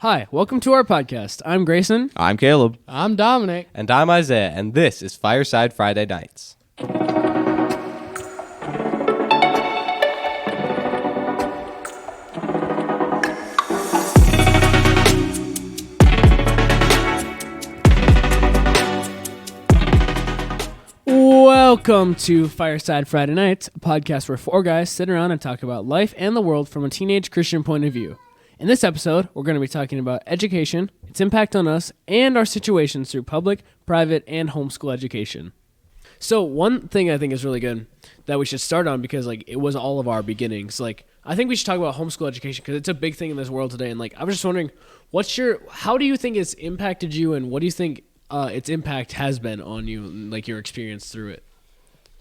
Hi, welcome to our podcast. I'm Grayson. I'm Caleb. I'm Dominick. And I'm Isaiah, and this is Fireside Friday Nights. Welcome to Fireside Friday Nights, a podcast where four guys sit around and talk about life and the world from a teenage Christian point of view. In this episode, we're going to be talking about education, its impact on us, and our situations through public, private, and homeschool education. So one thing I think is really good that we should start on, because it was all of our beginnings. I think we should talk about homeschool education because it's a big thing in this world today. And I was just wondering, how do you think it's impacted you, and what do you think its impact has been on you, your experience through it?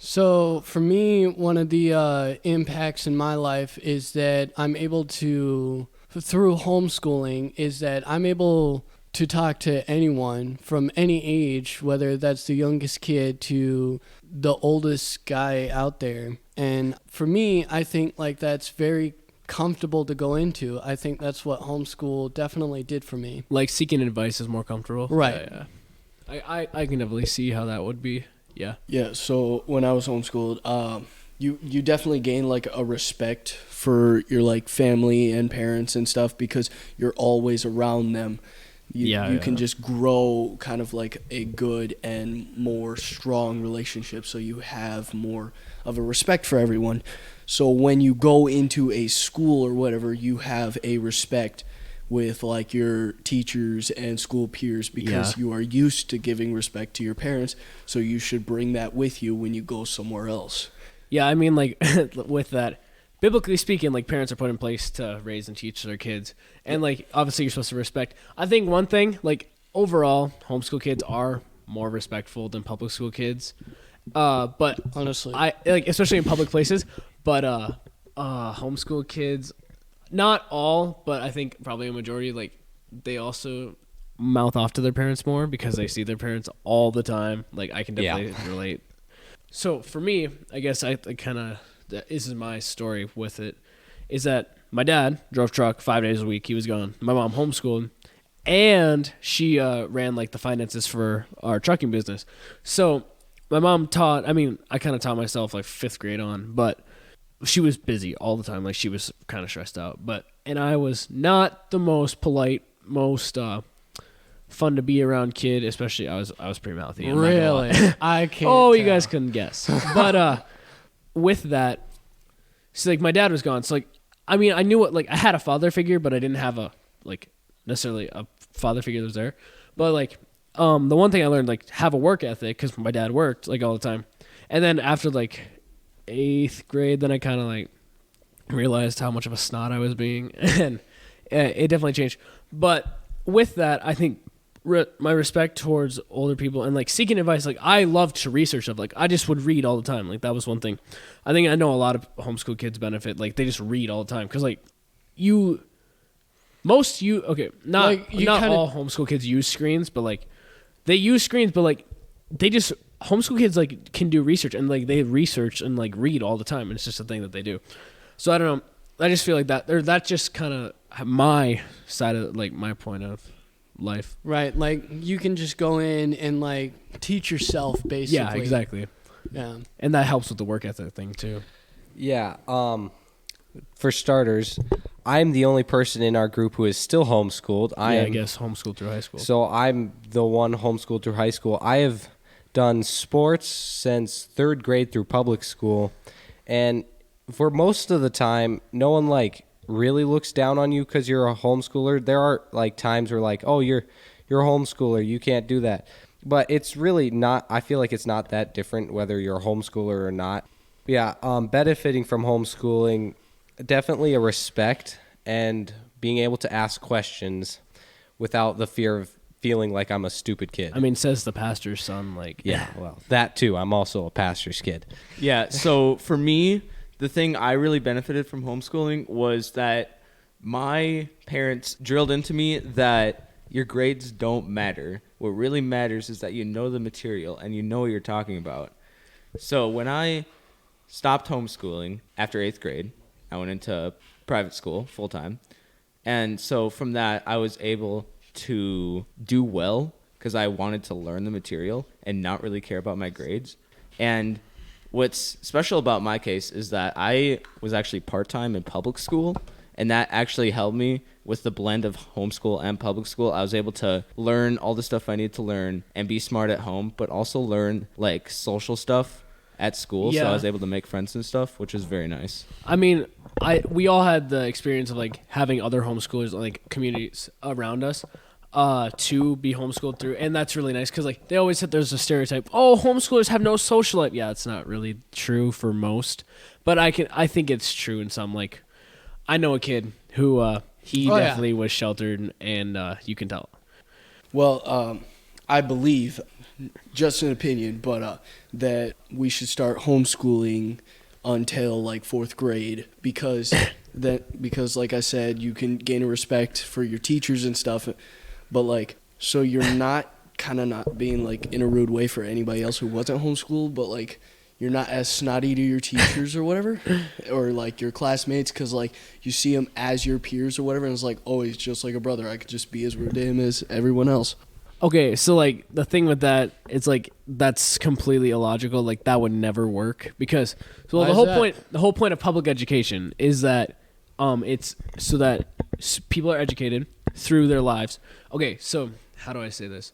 So for me, one of the impacts in my life is that I'm able to, through homeschooling, is that I'm able to talk to anyone from any age, whether that's the youngest kid to the oldest guy out there. And for me, I think that's very comfortable to go into. I think that's what homeschool definitely did for me. Seeking advice is more comfortable. Right. Yeah. I can definitely see how that would be. Yeah. Yeah, so when I was homeschooled, you definitely gain a respect for your family and parents and stuff because you're always around them. You can just grow kind of a good and more strong relationship, so you have more of a respect for everyone. So when you go into a school or whatever, you have a respect with your teachers and school peers because you are used to giving respect to your parents, so you should bring that with you when you go somewhere else. Yeah, I mean, with that, biblically speaking, parents are put in place to raise and teach their kids. And, obviously you're supposed to respect. I think one thing, overall, homeschool kids are more respectful than public school kids. But honestly, especially in public places. But homeschool kids, not all, but I think probably a majority, they also mouth off to their parents more because they see their parents all the time. I can definitely relate. So for me, I guess this is my story with it, is that my dad drove truck 5 days a week. He was gone. My mom homeschooled, and she ran the finances for our trucking business. So my mom I kind of taught myself fifth grade on, but she was busy all the time. She was kind of stressed out, and I was not the most polite, most fun to be around kid, especially I was pretty mouthy. Really? I can't Oh, tell. you guys couldn't guess. But with that, so my dad was gone. So I knew what I had a father figure, but I didn't have a necessarily a father figure that was there. But the one thing I learned have a work ethic because my dad worked all the time. And then after 8th grade, then I kind of realized how much of a snot I was being, and it definitely changed. But with that, I think my respect towards older people and seeking advice, I love to research stuff. I just would read all the time. That was one thing. I think I know a lot of homeschool kids benefit. They just read all the time because not all homeschool kids use screens, but they use screens, but they just homeschool kids can do research and they research and read all the time, and it's just a thing that they do. So I don't know. I just feel that's just kind of my side of my point of life. Right, you can just go in and teach yourself basically. Yeah, exactly. Yeah, and that helps with the work ethic thing too. Yeah, for starters, I'm the only person in our group who is still homeschooled. I guess homeschooled through high school. So I'm the one homeschooled through high school. I have done sports since 3rd grade through public school, and for most of the time, no one really looks down on you because you're a homeschooler. There are times where oh, you're a homeschooler, you can't do that. But it's really not. I feel it's not that different whether you're a homeschooler or not. Yeah, benefiting from homeschooling, definitely a respect and being able to ask questions without the fear of feeling like I'm a stupid kid. Says the pastor's son. Yeah, well, that too. I'm also a pastor's kid. Yeah, so for me, the thing I really benefited from homeschooling was that my parents drilled into me that your grades don't matter. What really matters is that you know the material and you know what you're talking about. So when I stopped homeschooling after 8th grade, I went into private school full-time. And so from that, I was able to do well because I wanted to learn the material and not really care about my grades. And what's special about my case is that I was actually part-time in public school, and that actually helped me with the blend of homeschool and public school. I was able to learn all the stuff I needed to learn and be smart at home, but also learn like social stuff at school. So I was able to make friends and stuff, which is very nice. I mean, we all had the experience of like having other homeschoolers, like communities around us, to be homeschooled through, and that's really nice because like they always said there's a stereotype, oh, homeschoolers have no social life. Yeah, it's not really true for most, but I think it's true in some. Like, I know a kid who he definitely was sheltered, and you can tell. Well, I believe, just an opinion, but that we should start homeschooling until like 4th grade because like I said, you can gain a respect for your teachers and stuff, but like so you're not being like in a rude way for anybody else who wasn't homeschooled, but like you're not as snotty to your teachers or whatever, or like your classmates, because like you see them as your peers or whatever, and it's like, oh, he's just like a brother. I could just be as rude to him as everyone else. Okay, so like the thing with that, it's like that's completely illogical. Like that would never work because the whole point of public education is that it's so that people are educated through their lives. Okay, so how do I say this?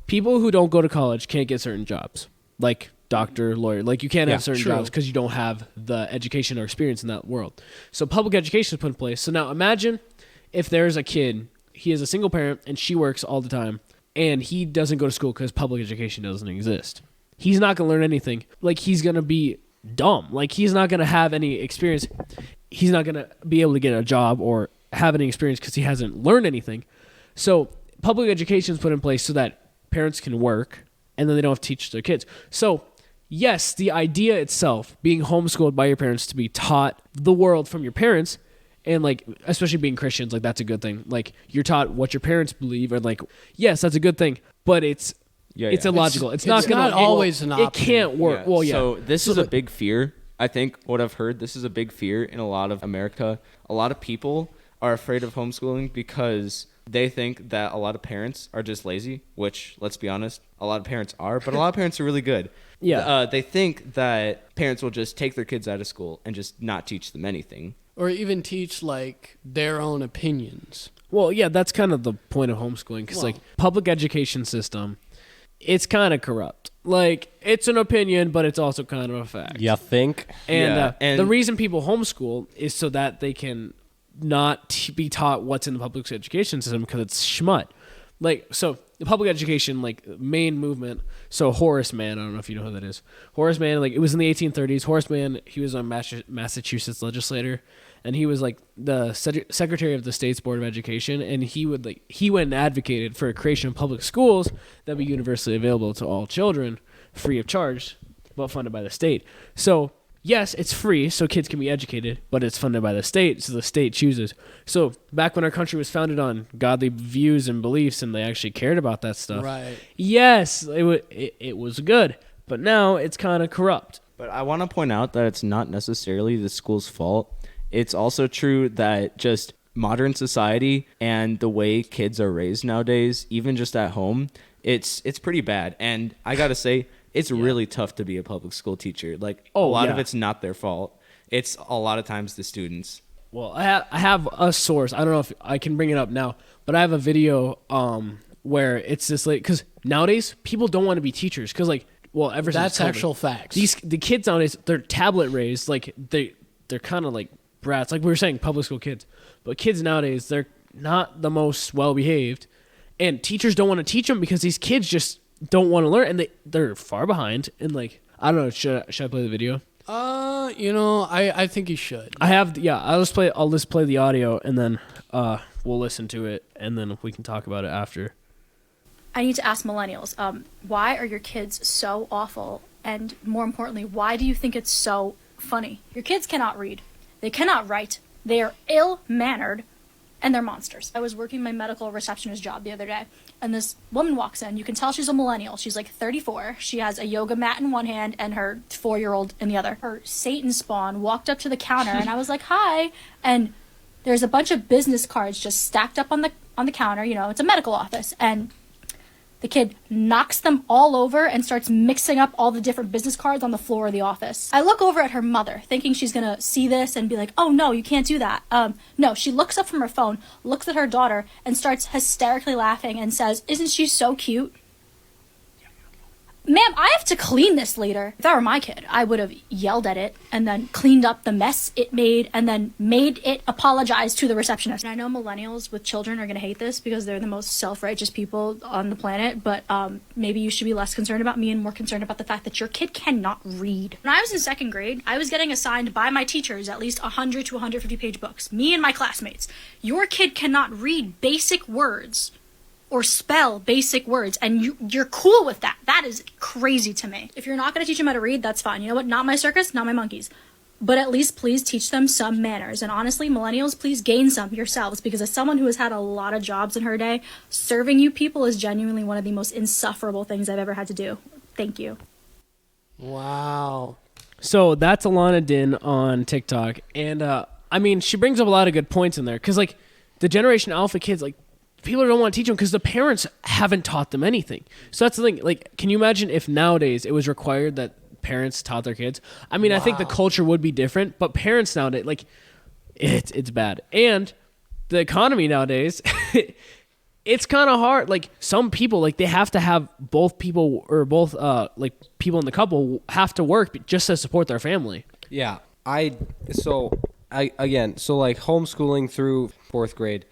People who don't go to college can't get certain jobs, like doctor, lawyer. Like you can't have certain jobs because you don't have the education or experience in that world. So public education is put in place. So now imagine if there's a kid, he is a single parent and she works all the time and he doesn't go to school because public education doesn't exist. He's not going to learn anything. Like he's going to be dumb. Like he's not going to have any experience. He's not going to be able to get a job or have any experience because he hasn't learned anything. So public education is put in place so that parents can work and then they don't have to teach their kids. So yes, the idea itself, being homeschooled by your parents to be taught the world from your parents, and like especially being Christians, like that's a good thing. Like you're taught what your parents believe, and like yes, that's a good thing. But it's illogical. It's not always an option. It can't work. Yeah. Well, yeah. So this is a big fear. I think what I've heard, this is a big fear in a lot of America. A lot of people are afraid of homeschooling because they think that a lot of parents are just lazy, which, let's be honest, a lot of parents are, but a lot of parents are really good. Yeah. They think that parents will just take their kids out of school and just not teach them anything. Or even teach, like, their own opinions. Well, yeah, that's kind of the point of homeschooling because, like, public education system, it's kind of corrupt. Like, it's an opinion, but it's also kind of a fact. You think? And the reason people homeschool is so that they can not be taught what's in the public education system because it's schmut. Like, so the public education, like, main movement, so Horace Mann, I don't know if you know who that is. Horace Mann, like, it was in the 1830s. Horace Mann, he was a Massachusetts legislator, and he was, like, the secretary of the state's board of education, and he went and advocated for a creation of public schools that be universally available to all children, free of charge, but funded by the state. So yes, it's free, so kids can be educated, but it's funded by the state, so the state chooses. So back when our country was founded on godly views and beliefs, and they actually cared about that stuff, right? Yes, it was good, but now it's kind of corrupt. But I want to point out that it's not necessarily the school's fault. It's also true that just modern society and the way kids are raised nowadays, even just at home, it's pretty bad. And I gotta say, it's really tough to be a public school teacher. Like, a lot of it's not their fault. It's a lot of times the students. Well, I have a source. I don't know if I can bring it up now, but I have a video where it's just like, because nowadays people don't want to be teachers because, like, well, ever since that's COVID, actual facts. The kids nowadays, they're tablet raised. Like they're kind of like brats. Like we were saying, public school kids, but kids nowadays, they're not the most well behaved, and teachers don't want to teach them because these kids just don't want to learn, and they're far behind. And like, I don't know, should I play the video? I think you should. I'll just play the audio, and then we'll listen to it, and then we can talk about it after. I need to ask millennials, why are your kids so awful? And more importantly, why do you think it's so funny? Your kids cannot read. They cannot write. They are ill-mannered, and they're monsters. I was working my medical receptionist job the other day, and this woman walks in. You can tell she's a millennial. She's like 34. She has a yoga mat in one hand and her 4-year-old in the other. Her Satan spawn walked up to the counter, and I was like, hi. And there's a bunch of business cards just stacked up on the counter. You know, it's a medical office, and the kid knocks them all over and starts mixing up all the different business cards on the floor of the office. I look over at her mother, thinking she's gonna see this and be like, oh no, you can't do that. No, she looks up from her phone, looks at her daughter, and starts hysterically laughing and says, isn't she so cute? Ma'am, I have to clean this later. If that were my kid, I would have yelled at it and then cleaned up the mess it made and then made it apologize to the receptionist. And I know millennials with children are going to hate this because they're the most self-righteous people on the planet, but maybe you should be less concerned about me and more concerned about the fact that your kid cannot read. When I was in second grade, I was getting assigned by my teachers at least 100 to 150 page books, me and my classmates. Your kid cannot read basic words or spell basic words, and you're cool with that. That is crazy to me. If you're not going to teach them how to read, that's fine. You know what? Not my circus, not my monkeys. But at least please teach them some manners. And honestly, millennials, please gain some yourselves, because as someone who has had a lot of jobs in her day, serving you people is genuinely one of the most insufferable things I've ever had to do. Thank you. Wow. So that's Alana Din on TikTok. And, I mean, she brings up a lot of good points in there. Because, like, the Generation Alpha kids, like, people don't want to teach them because the parents haven't taught them anything. So that's the thing. Like, can you imagine if nowadays it was required that parents taught their kids? I mean, I think the culture would be different, but parents nowadays, like, it's bad. And the economy nowadays, it's kind of hard. Like, some people, like, they have to have both people or both, like, people in the couple have to work just to support their family. Yeah. So like homeschooling through 4th grade,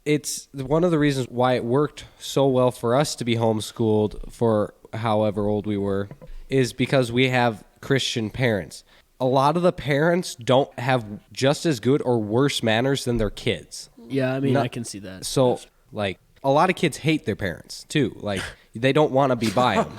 it's one of the reasons why it worked so well for us to be homeschooled for however old we were is because we have Christian parents. A lot of the parents don't have just as good or worse manners than their kids. Yeah, I mean, I can see that. So, like, a lot of kids hate their parents, too. Like, they don't want to be by them.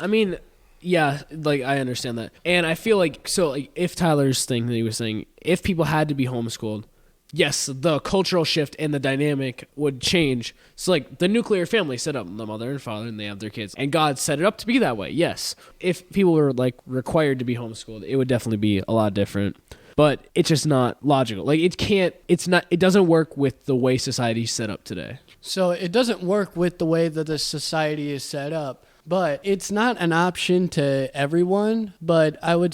I mean, yeah, like, I understand that. And I feel like, so, like, if Tyler's thing that he was saying, if people had to be homeschooled, yes, the cultural shift and the dynamic would change. So, like, the nuclear family set up the mother and father, and they have their kids. And God set it up to be that way, yes. If people were, like, required to be homeschooled, it would definitely be a lot different. But it's just not logical. Like, it doesn't work with the way society's set up today. So it doesn't work with the way that the society is set up. But it's not an option to everyone, but I would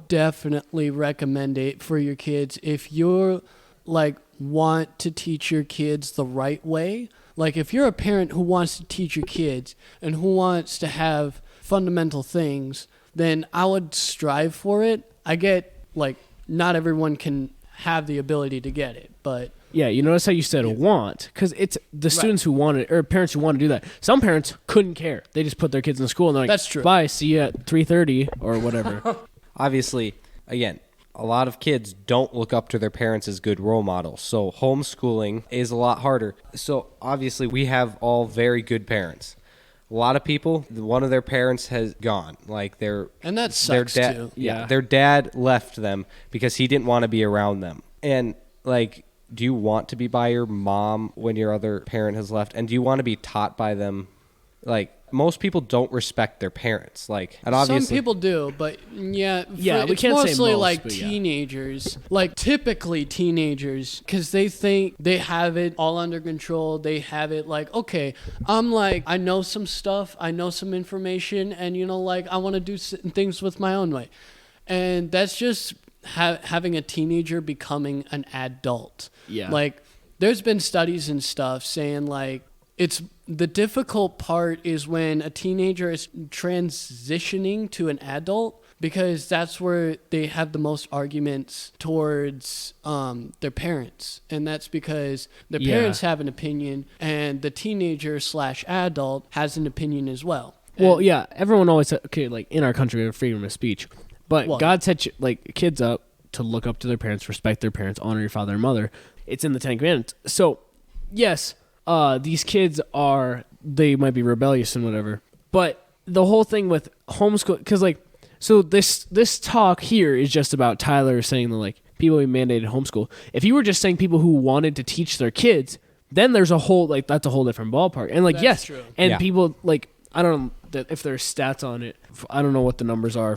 definitely recommend it for your kids if you're like want to teach your kids the right way. Like if you're a parent who wants to teach your kids and who wants to have fundamental things, then I would strive for it. I get like not everyone can have the ability to get it, but yeah, you notice how you said want, because it's the students who want it, or parents who want to do that. Some parents couldn't care. They just put their kids in school and they're like, that's true. Bye, see you at 3:30 or whatever. Obviously, again, a lot of kids don't look up to their parents as good role models. So homeschooling is a lot harder. So obviously we have all very good parents. A lot of people, one of their parents has gone. Like and that sucks too. Yeah, their dad left them because he didn't want to be around them. And like, do you want to be by your mom when your other parent has left? And do you want to be taught by them? Like, most people don't respect their parents. Like, and obviously some people do, but yeah, we it's can't say mostly most, like but yeah. teenagers, like typically teenagers, because they think they have it all under control. They have it like, okay, I'm like, I know some stuff, I know some information, and you know, like I want to do things with my own way, and that's just having a teenager becoming an adult. Yeah. Like, there's been studies and stuff saying, like, it's the difficult part is when a teenager is transitioning to an adult, because that's where they have the most arguments towards their parents. And that's because their parents have an opinion, and the teenager / adult has an opinion as well. Well, yeah, everyone always said, okay, like in our country we have freedom of speech. But God set like kids up to look up to their parents, respect their parents, honor your father and mother. It's in the 10 Commandments. So, yes, these kids they might be rebellious and whatever. But the whole thing with homeschool, because like, so this talk here is just about Tyler saying that like people who mandated homeschool. If you were just saying people who wanted to teach their kids, then there's a whole like that's a whole different ballpark. And like that's yes, true. And people like I don't know if there's stats on it. I don't know what the numbers are.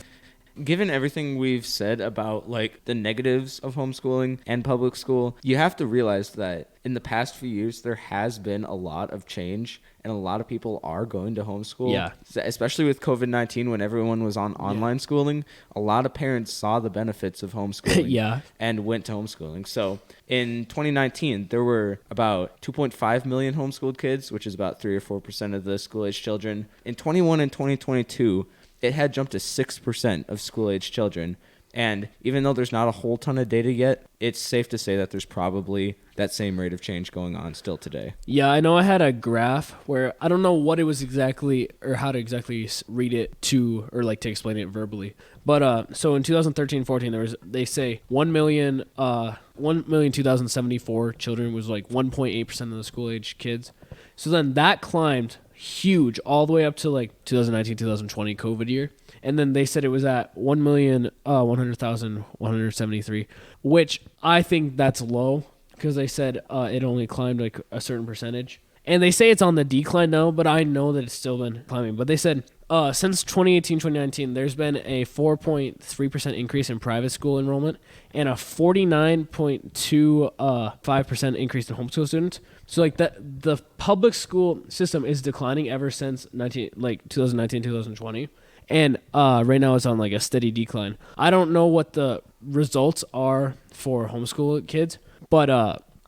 Given everything we've said about like the negatives of homeschooling and public school, you have to realize that in the past few years, there has been a lot of change and a lot of people are going to homeschool. Yeah. Especially with COVID-19 when everyone was on online schooling, a lot of parents saw the benefits of homeschooling Yeah. and went to homeschooling. So in 2019, there were about 2.5 million homeschooled kids, which is about 3 or 4% of the school-age children. In 21 and 2022, it had jumped to 6% of school-age children. And even though there's not a whole ton of data yet, it's safe to say that there's probably that same rate of change going on still today. Yeah, I know I had a graph where I don't know what it was exactly or how to exactly read it to or like to explain it verbally. But so in 2013-14 they say 1,002,074 children was like 1.8% of the school age kids. So then that climbed huge all the way up to like 2019-2020 COVID year. And then they said it was at 1,100,173, which I think that's low because they said it only climbed like a certain percentage. And they say it's on the decline now, but I know that it's still been climbing. But they said since 2018-2019, there's been a 4.3% increase in private school enrollment and a 49.25% increase in homeschool students. So like the public school system is declining ever since 2019-2020. And right now it's on like a steady decline. I don't know what the results are for homeschool kids, but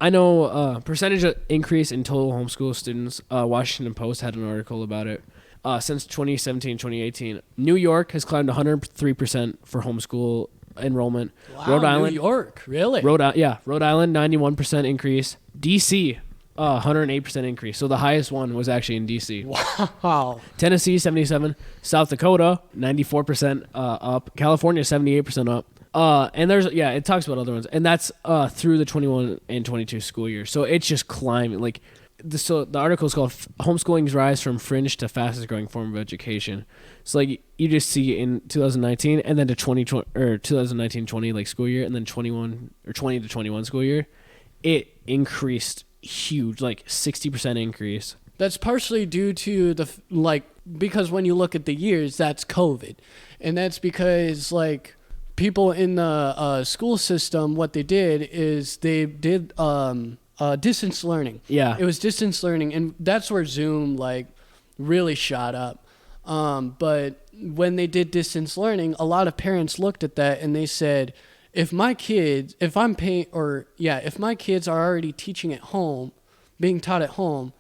I know percentage of increase in total homeschool students. Washington Post had an article about it. Since 2017-2018, New York has climbed 103% for homeschool enrollment. Wow, Rhode Island, New York, really? Rhode Island, 91% increase. DC, 108% increase. So the highest one was actually in DC. Wow. Tennessee, 77. South Dakota, 94% up. California, 78% up. And it talks about other ones. And that's through the 21 and 22 school year. So it's just climbing. Like, so the article is called Homeschooling's Rise from Fringe to Fastest Growing Form of Education. So like you just see in 2019 and then to 2020 or 2019-20 like school year and then 21 or 20 to 21 school year, it increased huge, like 60% increase. That's partially due to because when you look at the years, that's COVID. And that's because like people in the school system, what they did is they did distance learning. Yeah. It was distance learning, and that's where Zoom like really shot up. But when they did distance learning, a lot of parents looked at that and they said, if my kids are already teaching at home, being taught at home,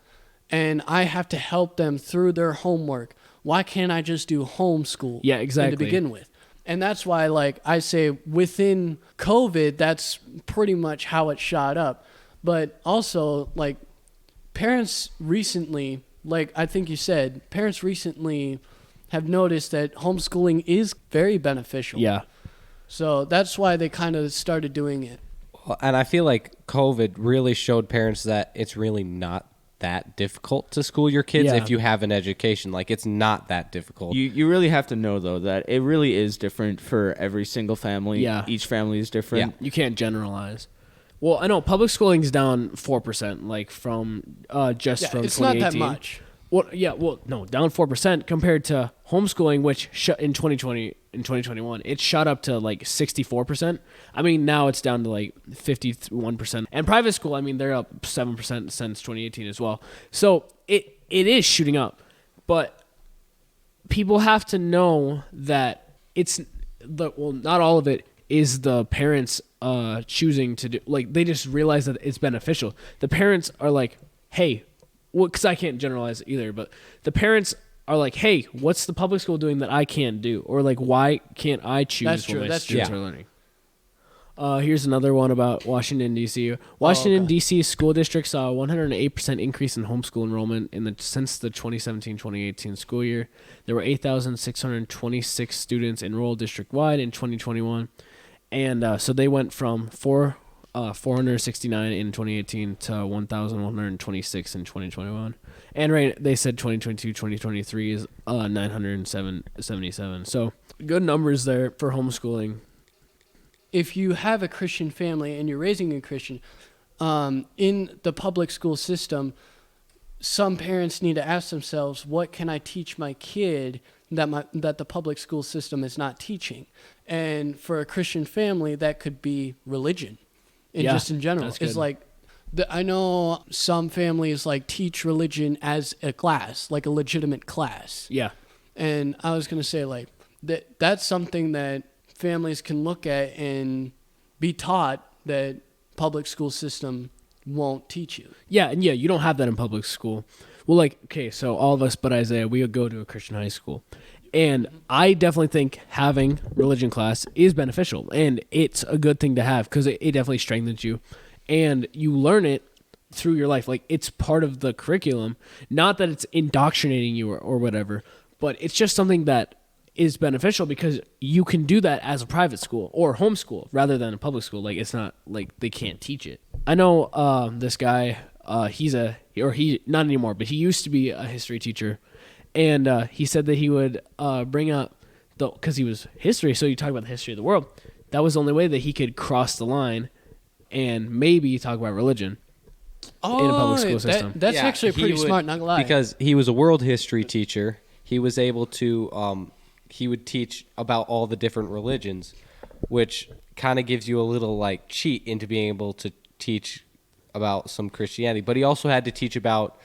and I have to help them through their homework, why can't I just do homeschool? Yeah, exactly. To begin with. And that's why, like I say, within COVID, that's pretty much how it shot up. But also, like, parents recently, like I think you said, parents recently have noticed that homeschooling is very beneficial. Yeah. So that's why they kind of started doing it. And I feel like COVID really showed parents that it's really not that difficult to school your kids if you have an education. Like, it's not that difficult. You really have to know, though, that it really is different for every single family. Yeah. Each family is different. You can't generalize. Well, I know public schooling's down 4%, like from from It's 2018. not that much. No, down 4% compared to homeschooling, which in 2020 and 2021, it shot up to like 64%. I mean, now it's down to like 51%. And private school, I mean, they're up 7% since 2018 as well. So it is shooting up, but people have to know that not all of it is the parents choosing to do. Like, they just realize that it's beneficial. The parents are like, hey, because I can't generalize either, but the parents are like, hey, what's the public school doing that I can't do? Or like, why can't I choose That's what true, my that's students true. are learning? Here's another one about Washington, D.C. Washington, D.C. school district saw a 108% increase in homeschool enrollment since the 2017-2018 school year. There were 8,626 students enrolled district-wide in 2021. And so they went from 469 in 2018 to 1,126 in 2021. And they said 2022-2023 is 977. So good numbers there for homeschooling. If you have a Christian family and you're raising a Christian, in the public school system, some parents need to ask themselves, what can I teach my kid that the public school system is not teaching. And for a Christian family, that could be religion, just in general. It's like I know some families like teach religion as a class, like a legitimate class. Yeah. And I was gonna say like that's something that families can look at and be taught that public school system won't teach you. Yeah, and you don't have that in public school. Well, like, okay, so all of us but Isaiah, we would go to a Christian high school. And I definitely think having religion class is beneficial. And it's a good thing to have because it definitely strengthens you. And you learn it through your life. Like, it's part of the curriculum. Not that it's indoctrinating you or whatever, but it's just something that is beneficial because you can do that as a private school or homeschool rather than a public school. Like, it's not like they can't teach it. I know this guy, he not anymore, but he used to be a history teacher. And he said that he would bring up, because he was history, so you talk about the history of the world. That was the only way that he could cross the line and maybe talk about religion in a public school system. That's actually pretty smart, not gonna lie. Because he was a world history teacher, he was able to, he would teach about all the different religions, which kind of gives you a little like cheat into being able to teach about some Christianity. But he also had to teach about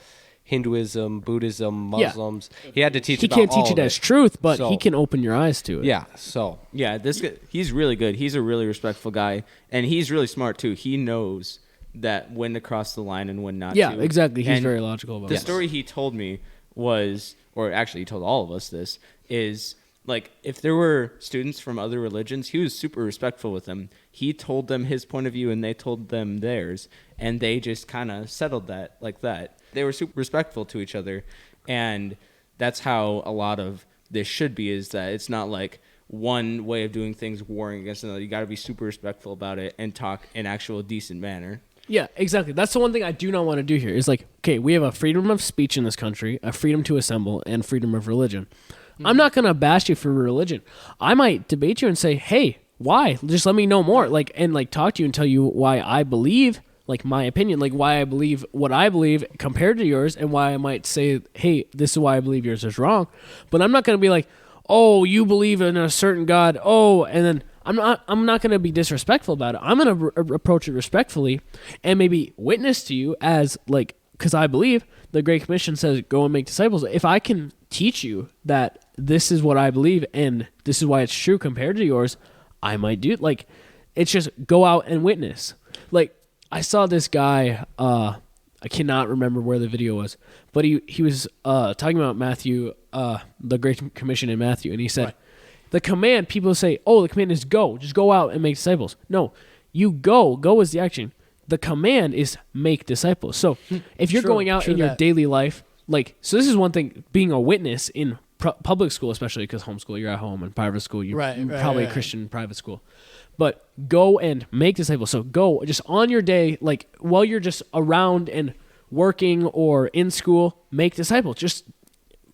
Hinduism, Buddhism, Muslims. Yeah. He had to teach. He about can't teach all it of as truth, but he can open your eyes to it. Yeah. So this guy, he's really good. He's a really respectful guy, and he's really smart too. He knows that when to cross the line and when not to. Yeah, exactly. He's and very logical about the it. story he told me was, or actually he told all of us this, is like if there were students from other religions, he was super respectful with them. He told them his point of view and they told them theirs, and they just kind of settled that like that. They were super respectful to each other, and that's how a lot of this should be, is that it's not like one way of doing things warring against another. You got to be super respectful about it and talk in actual decent manner. Yeah, exactly. That's the one thing I do not want to do here is like, okay, we have a freedom of speech in this country, a freedom to assemble, and freedom of religion. Mm-hmm. I'm not going to bash you for religion. I might debate you and say, hey, why? Just let me know more. Like, and like talk to you and tell you why I believe, like my opinion, like why I believe what I believe compared to yours, and why I might say, hey, this is why I believe yours is wrong. But I'm not going to be like, oh, you believe in a certain God. Oh, and then I'm not going to be disrespectful about it. I'm going to approach it respectfully and maybe witness to you as like, because I believe the Great Commission says, go and make disciples. If I can teach you that this is what I believe and this is why it's true compared to yours, I might do it. Like, it's just go out and witness. Like, I saw this guy, I cannot remember where the video was, but he was talking about Matthew, the Great Commission in Matthew, and he said, right. The command, people say, oh, the command is go. Just go out and make disciples. No, you go. Go is the action. The command is make disciples. So if you're going out in your daily life, like, so this is one thing, being a witness in public school, especially because homeschool, you're at home, and private school, you're probably a Christian private school. But go and make disciples. So go just on your day, like while you're just around and working or in school, make disciples. Just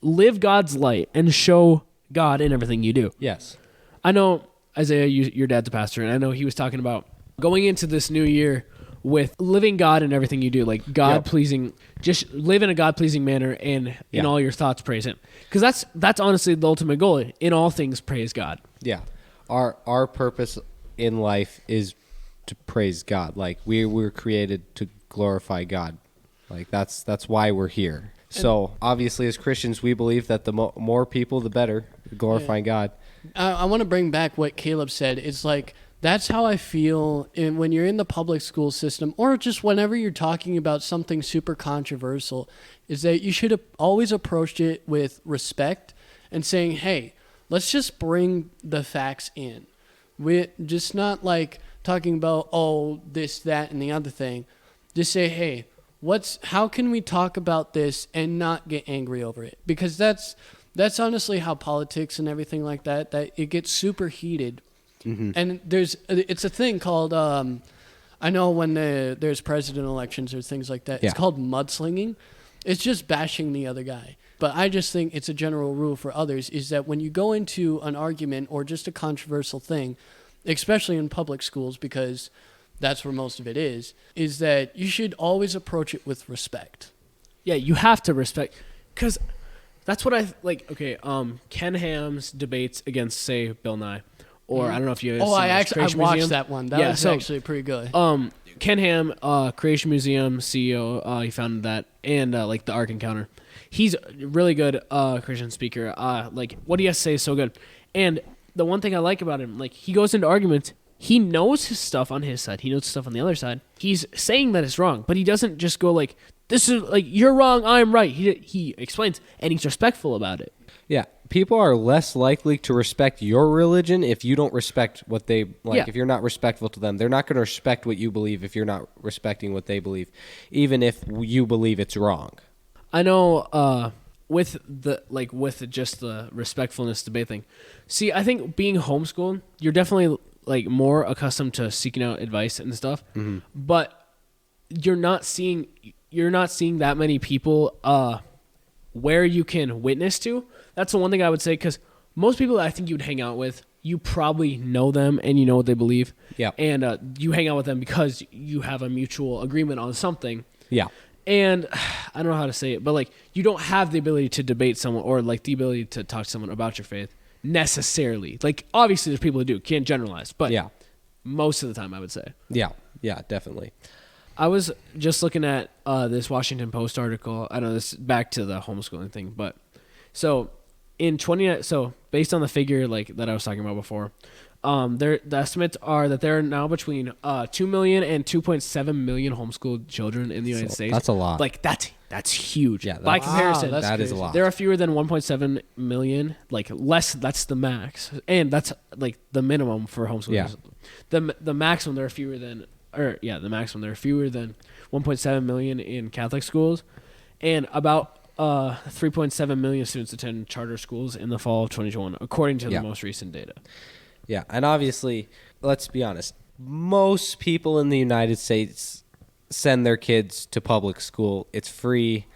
live God's light and show God in everything you do. Yes. I know, Isaiah, your dad's a pastor, and I know he was talking about going into this new year with living God in everything you do, like God-pleasing, just live in a God-pleasing manner, and in all your thoughts praise Him. Because that's honestly the ultimate goal. In all things, praise God. Yeah. Our purpose in life is to praise God. Like, we were created to glorify God. Like, that's why we're here. So obviously, as Christians, we believe that the more people, the better, glorifying God. I want to bring back what Caleb said. It's like, that's how I feel when you're in the public school system, or just whenever you're talking about something super controversial, is that you should always approach it with respect and saying, hey, let's just bring the facts in. We're just not like talking about, oh, this, that, and the other thing. Just say, hey, how can we talk about this and not get angry over it? Because that's honestly how politics and everything like that it gets super heated. Mm-hmm. And it's a thing called, I know when there's president elections or things like that, it's called mudslinging. It's just bashing the other guy. But I just think it's a general rule for others is that when you go into an argument or just a controversial thing, especially in public schools, because that's where most of it is that you should always approach it with respect. Yeah, you have to respect, because That's what I like. Okay, Ken Ham's debates against, say, Bill Nye, or I don't know if you. Oh, I watched Museum. that one. That was actually pretty good. Ken Ham, Creation Museum CEO, he founded that, and like the Ark Encounter. He's really good Christian speaker. Like what he has to say is so good. And the one thing I like about him, like he goes into arguments. He knows his stuff on his side. He knows stuff on the other side. He's saying that it's wrong, but he doesn't just go like, "This is like you're wrong, I'm right." He explains, and he's respectful about it. Yeah, people are less likely to respect your religion if you don't respect what they like. Yeah. If you're not respectful to them, they're not going to respect what you believe if you're not respecting what they believe, even if you believe it's wrong. I know with just the respectfulness debate thing. See, I think being homeschooled, you're definitely like more accustomed to seeking out advice and stuff, but you're not seeing that many people where you can witness to. That's the one thing I would say, because most people that I think you'd hang out with, you probably know them and you know what they believe. Yeah. And you hang out with them because you have a mutual agreement on something. Yeah. And I don't know how to say it, but like you don't have the ability to debate someone or like the ability to talk to someone about your faith necessarily. Like obviously there's people who do, can't generalize, but Yeah. most of the time I would say. Yeah. Yeah, definitely. I was just looking at this Washington Post article. I know this back to the homeschooling thing, but so based on the figure like that I was talking about before, the estimates are that there are now between 2 million and 2.7 million homeschooled children in the United States. That's a lot. Like that's huge. Yeah, By comparison, that's that is a crazy. lot. there are fewer than 1.7 million. Like less. That's the max, and that's like the minimum for homeschoolers. Yeah. The maximum there are fewer than, the maximum there are fewer than 1.7 million in Catholic schools, and about 3.7 million students attend charter schools in the fall of 2021, according to the most recent data. Yeah, and obviously, let's be honest, most people in the United States send their kids to public school. It's free.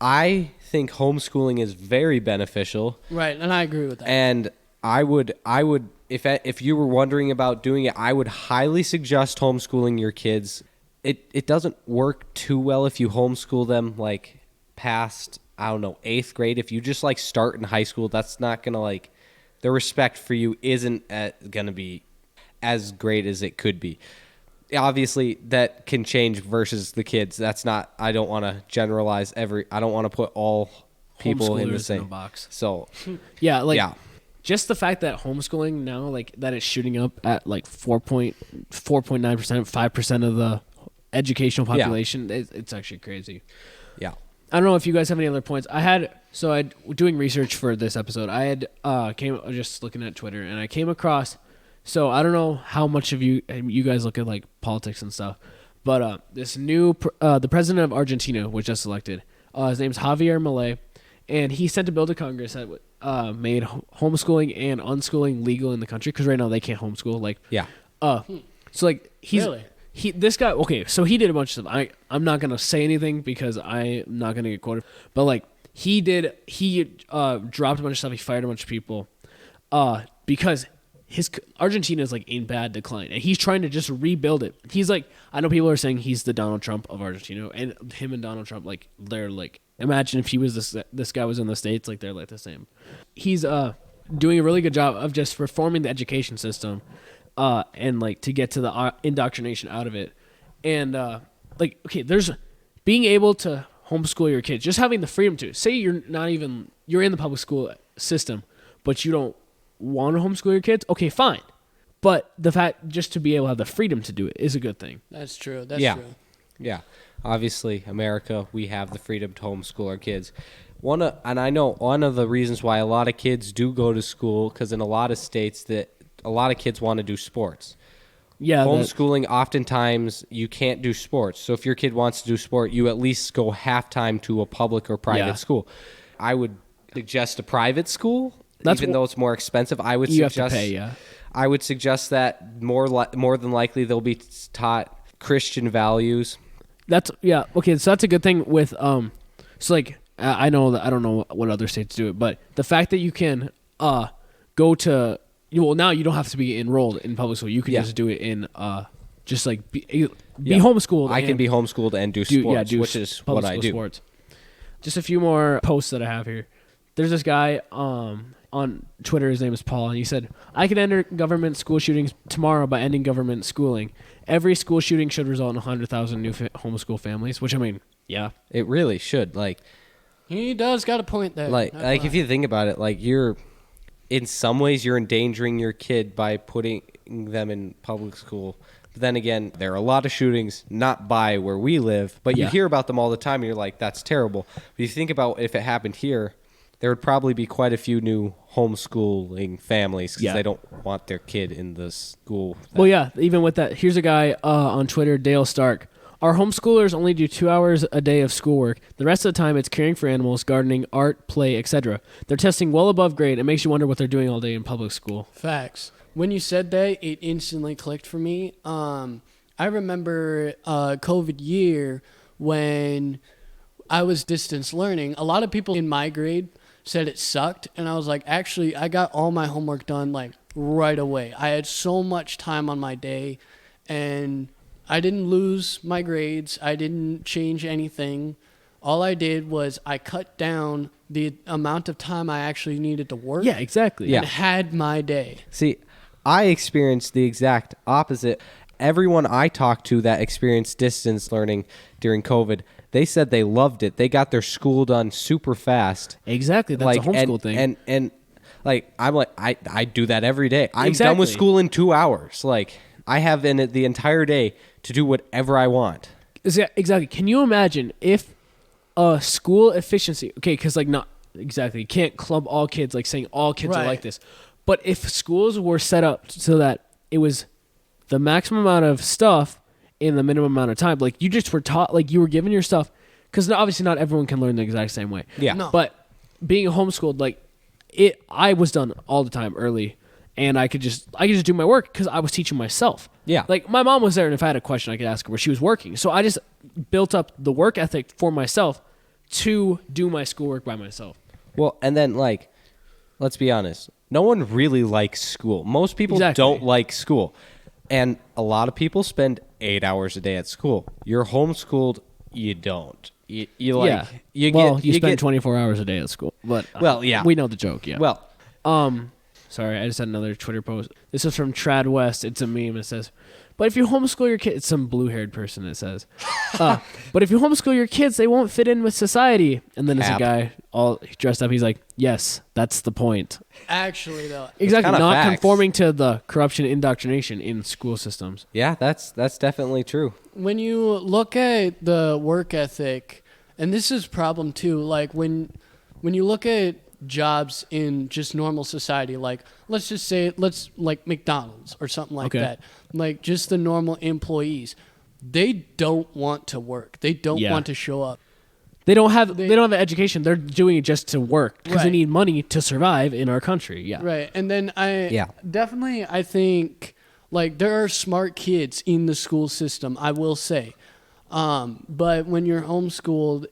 I think homeschooling is very beneficial. Right, and I agree with that. And I would if you were wondering about doing it, I would highly suggest homeschooling your kids. It doesn't work too well if you homeschool them like past, I don't know, 8th grade. If you just like start in high school, that's not going to like, the respect for you isn't going to be as great as it could be. Obviously, that can change versus the kids. That's not, I don't want to generalize I don't want to put all people in the Homeschoolers same a box. So, Yeah, just the fact that homeschooling now, like that it's shooting up at like 4.9%, 5% of the educational population, it's actually crazy. yeah. I don't know if you guys have any other points. Doing research for this episode, I had just looking at Twitter, and I came across. So I don't know how much of you guys look at like politics and stuff, but this new the president of Argentina was just elected. His name's Javier Milei, and he sent a bill to Congress that made homeschooling and unschooling legal in the country, because right now they can't homeschool. Like so like he's. Really? This guy, okay, so he did a bunch of stuff. I'm not going to say anything because I'm not going to get quoted. But, like, he dropped a bunch of stuff. He fired a bunch of people because Argentina is, like, in bad decline. And he's trying to just rebuild it. He's, like, I know people are saying he's the Donald Trump of Argentina. And him and Donald Trump, like, they're, like, imagine if he was this guy was in the States, like, they're, like, the same. He's doing a really good job of just reforming the education system. And like to get to the indoctrination out of it, and like okay, there's being able to homeschool your kids, just having the freedom to say you're in the public school system, but you don't want to homeschool your kids. Okay, fine, but the fact just to be able to have the freedom to do it is a good thing. That's true. That's Yeah. true. Yeah. Obviously, America, we have the freedom to homeschool our kids. And I know one of the reasons why a lot of kids do go to school, because in a lot of states that a lot of kids want to do sports. Yeah, Homeschooling, oftentimes you can't do sports. So if your kid wants to do sport, you at least go halftime to a public or private school. I would suggest a private school, even though it's more expensive. I would suggest have to pay, I would suggest that more than likely they'll be taught Christian values. Okay, so that's a good thing with so like I know that I don't know what other states do it, but the fact that you can go to now you don't have to be enrolled in public school. You can just do it in just like be homeschooled. I can be homeschooled and do sports, which is what I do. Sports. Just a few more posts that I have here. there's this guy on Twitter. His name is Paul, and he said, "I could end government school shootings tomorrow by ending government schooling. Every school shooting should result in 100,000 new homeschool families." Which, I mean, yeah, It really should. He does got a point there. Like Not if gonna you think about it, you're in some ways you're endangering your kid by putting them in public school. But then again, there are a lot of shootings not by where we live, but you Yeah. hear about them all the time and you're like, that's terrible. But you think about if it happened here, there would probably be quite a few new homeschooling families because Yeah. they don't want their kid in the school. Well, yeah, even with that, here's a guy on Twitter, Dale Stark. Our homeschoolers only do 2 hours a day of schoolwork. The rest of the time, it's caring for animals, gardening, art, play, etc. They're testing well above grade. It makes you wonder what they're doing all day in public school. Facts. When you said that, it instantly clicked for me. I remember COVID year when I was distance learning. A lot of people in my grade said it sucked, and I was like, actually, I got all my homework done right away. I had so much time on my day, and I didn't lose my grades. I didn't change anything. All I did was I cut down the amount of time I actually needed to work. Yeah, exactly. Yeah. And had my day. See, I experienced the exact opposite. Everyone I talked to that experienced distance learning during COVID, they said they loved it. They got their school done super fast. Exactly. That's a homeschool thing. And I'm like, I do that every day. I'm done with Exactly. school in 2 hours. I have the entire day to do whatever I want. Exactly. Can you imagine if a school efficiency, okay, because not exactly, you can't club all kids, saying all kids are Right. like this. But if schools were set up so that it was the maximum amount of stuff in the minimum amount of time, you just were taught, you were given your stuff, because obviously not everyone can learn the exact same way. Yeah. No. But being homeschooled, I was done all the time early, and I could just do my work because I was teaching myself. Yeah. My mom was there, and if I had a question, I could ask her where she was working. So I just built up the work ethic for myself to do my schoolwork by myself. Well, and then let's be honest. No one really likes school. Most people Exactly. don't like school. And a lot of people spend 8 hours a day at school. You're homeschooled, you don't. You spend get 24 hours a day at school. But Well, yeah. we know the joke. Yeah. well, Sorry, I just had another Twitter post. This is from Trad West. It's a meme. It says, "But if you homeschool your kids," it's some blue-haired person. It says, "But if you homeschool your kids, they won't fit in with society." And then there's a Cap. guy all dressed up. He's like, "Yes, that's the point." Actually, though, Exactly, kinda not facts. conforming to the corruption and indoctrination in school systems. yeah, that's definitely true. when you look at the work ethic, and this is a problem too, when you look at jobs in just normal society, let's just say McDonald's or something like Okay. that, just the normal employees, they don't want to work. They don't Yeah. want to show up. They don't have the education. They're doing it just to work because they Right. need money to survive in our country. Yeah. Right. And then Yeah. I think there are smart kids in the school system, I will say. But when you're homeschooled,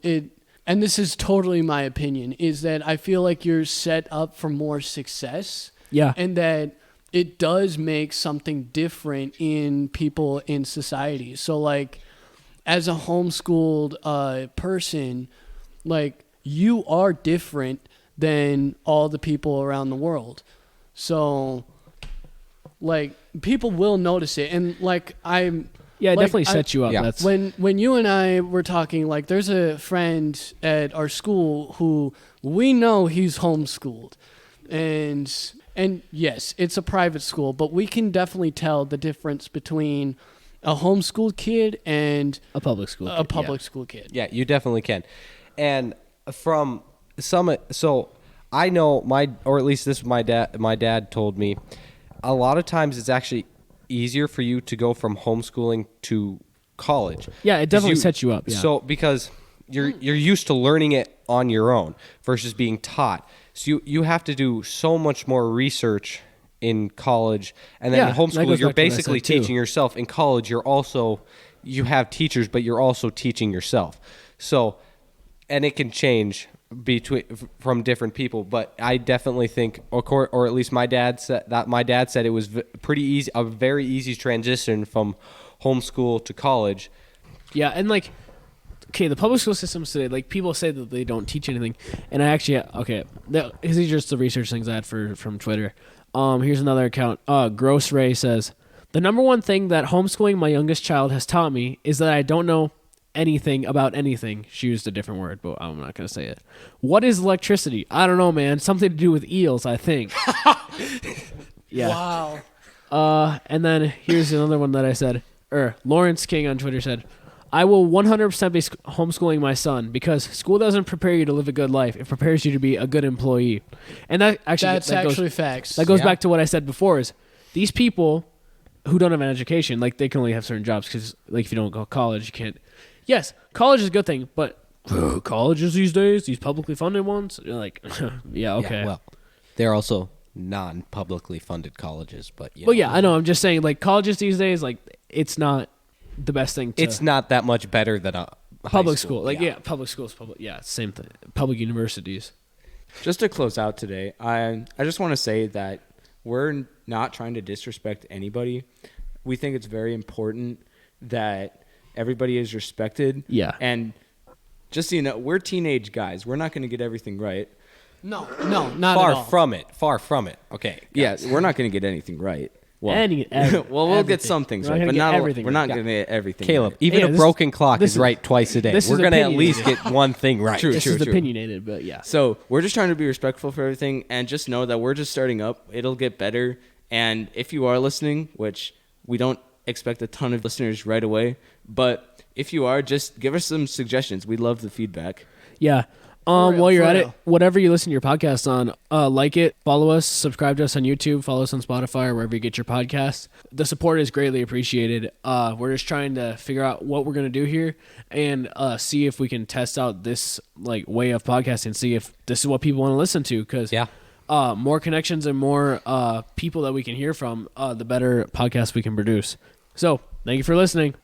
and this is totally my opinion, is that I feel like you're set up for more success. Yeah. And that it does make something different in people in society. So as a homeschooled person, you are different than all the people around the world. So people will notice it. And I'm Yeah, it Like, definitely sets you up. Yeah. That's when you and I were talking, there's a friend at our school who we know he's homeschooled, and yes, it's a private school, but we can definitely tell the difference between a homeschooled kid and a public school. a public school kid. Yeah, you definitely can. And from so I know or at least this my dad told me, a lot of times it's actually easier for you to go from homeschooling to college. Yeah, it 'Cause definitely sets you up. Yeah. So because you're used to learning it on your own versus being taught. So you have to do so much more research in college, and then Yeah, in that homeschool goes you're back to what I basically said, too. teaching yourself. In college you have teachers, but you're also teaching yourself. So, and it can change from different people, but I definitely think, or at least my dad said it was pretty easy, a very easy transition from homeschool to college. Yeah, and the public school systems today, like people say that they don't teach anything, and I actually these are just the research things I had from Twitter. Here's another account. Gross Ray says, the number one thing that homeschooling my youngest child has taught me is that I don't know anything about anything. She used a different word, but I'm not gonna say it. What is electricity? I don't know, man. Something to do with eels, I think. Yeah. Wow. And then here's another one that I said. Lawrence King on Twitter said, I will 100% be homeschooling my son because school doesn't prepare you to live a good life. It prepares you to be a good employee. And that's actually facts. That goes back to what I said before is these people who don't have an education, like they can only have certain jobs because like if you don't go to college, you can't. Yes, college is a good thing, but colleges these days, these publicly funded ones, you're like, yeah, okay. Yeah, well, they're also non-publicly funded colleges, but Well, yeah, I know. I'm just saying, like colleges these days, like it's not the best thing. It's not that much better than a public school. Like public schools, same thing. Public universities. Just to close out today, I just want to say that we're not trying to disrespect anybody. We think it's very important that everybody is respected. Yeah. And just so you know, we're teenage guys. We're not going to get everything right. No, not far at all. Far from it. Okay. Yes, we're not going to get anything right. Well, we'll everything. get some things We're right, not but gonna not get everything we're right. not going to get everything Caleb, right. even Yeah, a this- broken clock this is is- right twice a day. this is We're going to at opinionated. least get one thing right. True. This is opinionated, but yeah. So we're just trying to be respectful for everything and just know that we're just starting up. It'll get better. And if you are listening, which we don't expect a ton of listeners right away, but if you are, just give us some suggestions. We love the feedback. Yeah. real, While you're for at it, real. whatever you listen to your podcast on, like it, follow us, subscribe to us on YouTube, follow us on Spotify or wherever you get your podcasts. The support is greatly appreciated. We're just trying to figure out what we're gonna do here and see if we can test out this like way of podcasting, see if this is what people want to listen to. Because more connections and more people that we can hear from, the better podcast we can produce. So thank you for listening.